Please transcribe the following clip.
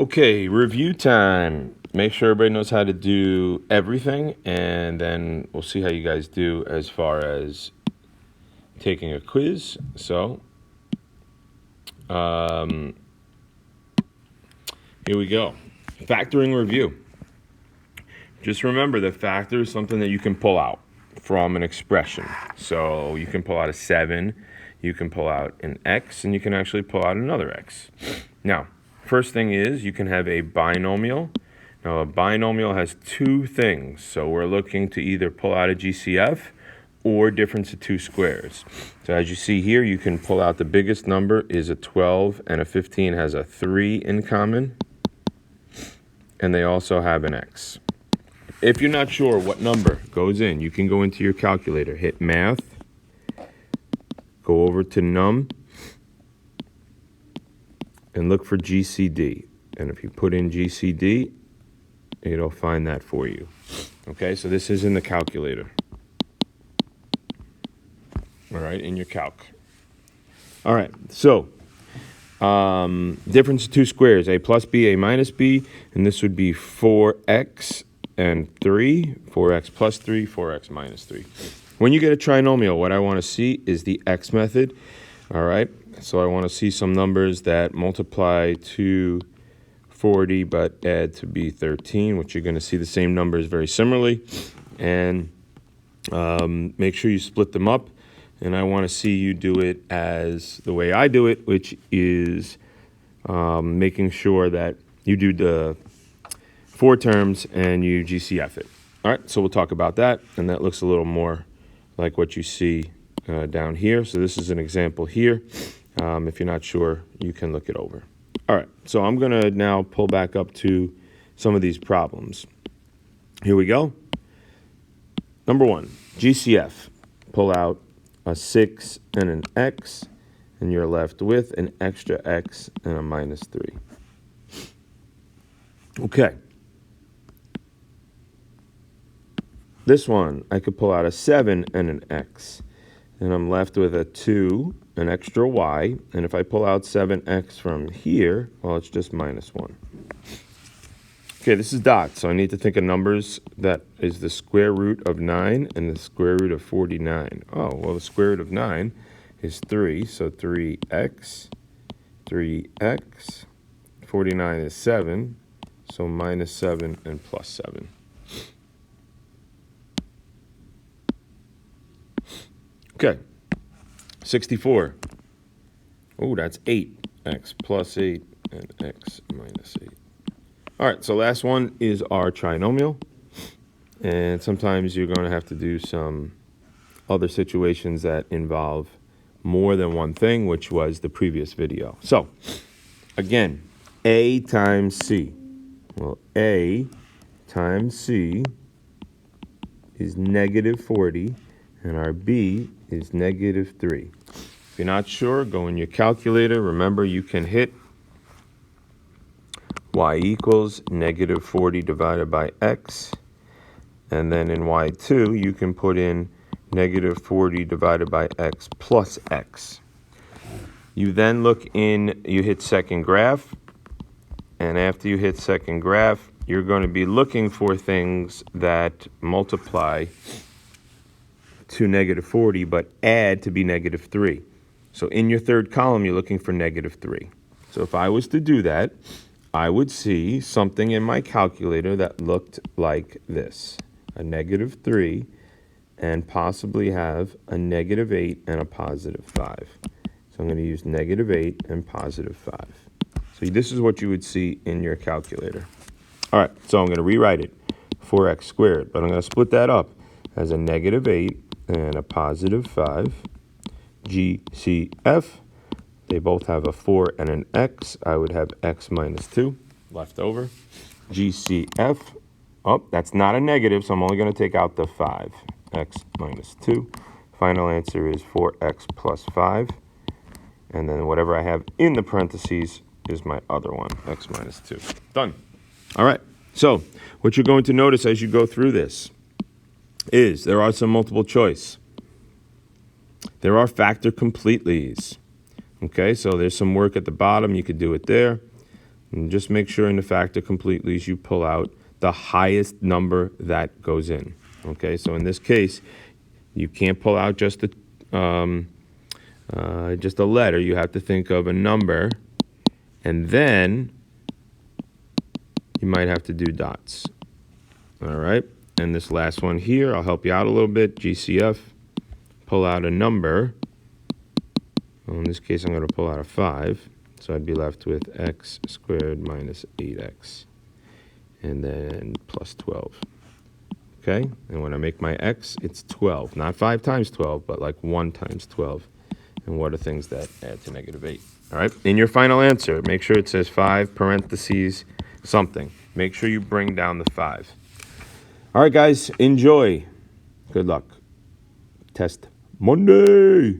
Okay, review time. Make sure everybody knows how to do everything, and then we'll see how you guys do as far as taking a quiz. So, here we go. Factoring review. Just remember that factor is something that you can pull out from an expression. So you can pull out a 7, you can pull out an x, and you can actually pull out another x. Now, first thing is you can have a binomial. Now, a binomial has two things. So we're looking to either pull out a GCF or difference of two squares. So as you see here, you can pull out the biggest number is a 12, and a 15 has a 3 in common, and they also have an x. If you're not sure what number goes in, you can go into your calculator, hit math, go over to num, and look for GCD. And if you put in GCD, it'll find that for you. Okay, so this is in the calculator. All right, in your calc. All right, so difference of two squares, a plus b, a minus b, and this would be 4x and 3, 4x plus 3, 4x minus 3. When you get a trinomial, what I want to see is the x method. All right, so I want to see some numbers that multiply to 40 but add to be 13, which you're going to see the same numbers very similarly. And make sure you split them up. And I want to see you do it as the way I do it, which is making sure that you do the 4 terms and you GCF it. All right, so we'll talk about that, and that looks a little more like what you see down here. So this is an example here. If you're not sure, you can look it over. All right, so I'm going to now pull back up to some of these problems. Here we go. Number 1, GCF. Pull out a 6 and an x, and you're left with an extra x and a minus 3. Okay. This one, I could pull out a 7 and an x, and I'm left with a 2, an extra y, and if I pull out 7x from here, well, it's just minus 1. Okay, this is dots, so I need to think of numbers that is the square root of 9 and the square root of 49. Oh, well, the square root of 9 is 3, so 3x, 3x, 49 is 7, so minus 7 and plus 7. Okay, 64. Oh, that's 8x plus 8 and x minus 8. All right, so last one is our trinomial. And sometimes you're going to have to do some other situations that involve more than one thing, which was the previous video. So, again, a times c. Well, a times c is negative 40, and our b is negative 3. If you're not sure, go in your calculator. Remember, you can hit y equals negative 40 divided by x. And then in y2, you can put in negative 40 divided by x plus x. You then look in, you hit second graph. And after you hit second graph, you're going to be looking for things that multiply to negative 40, but add to be negative 3. So in your third column, you're looking for negative 3. So if I was to do that, I would see something in my calculator that looked like this. A negative 3, and possibly have a negative 8 and a positive 5. So I'm going to use negative 8 and positive 5. So this is what you would see in your calculator. All right, so I'm going to rewrite it, 4x squared, but I'm going to split that up as a negative 8 and a positive 5. GCF, they both have a 4 and an x. I would have x minus 2 left over. GCF, oh, that's not a negative, so I'm only going to take out the 5. X minus 2. Final answer is 4x plus 5. And then whatever I have in the parentheses is my other one, x minus 2. Done. All right. So what you're going to notice as you go through this is there are some multiple choice. There are factor completely's. Okay, so there's some work at the bottom. You could do it there. And just make sure in the factor completelys you pull out the highest number that goes in. Okay, so in this case, you can't pull out just a letter. You have to think of a number, and then you might have to do dots. All right, and this last one here, I'll help you out a little bit. GCF, pull out a number. Well, in this case, I'm going to pull out a 5. So I'd be left with x squared minus 8x, and then plus 12. Okay, and when I make my x, it's 12. Not 5 times 12, but like 1 times 12. And what are things that add to negative 8? All right, in your final answer, make sure it says 5, parentheses, something. Make sure you bring down the 5. All right, guys, enjoy. Good luck. Test Monday.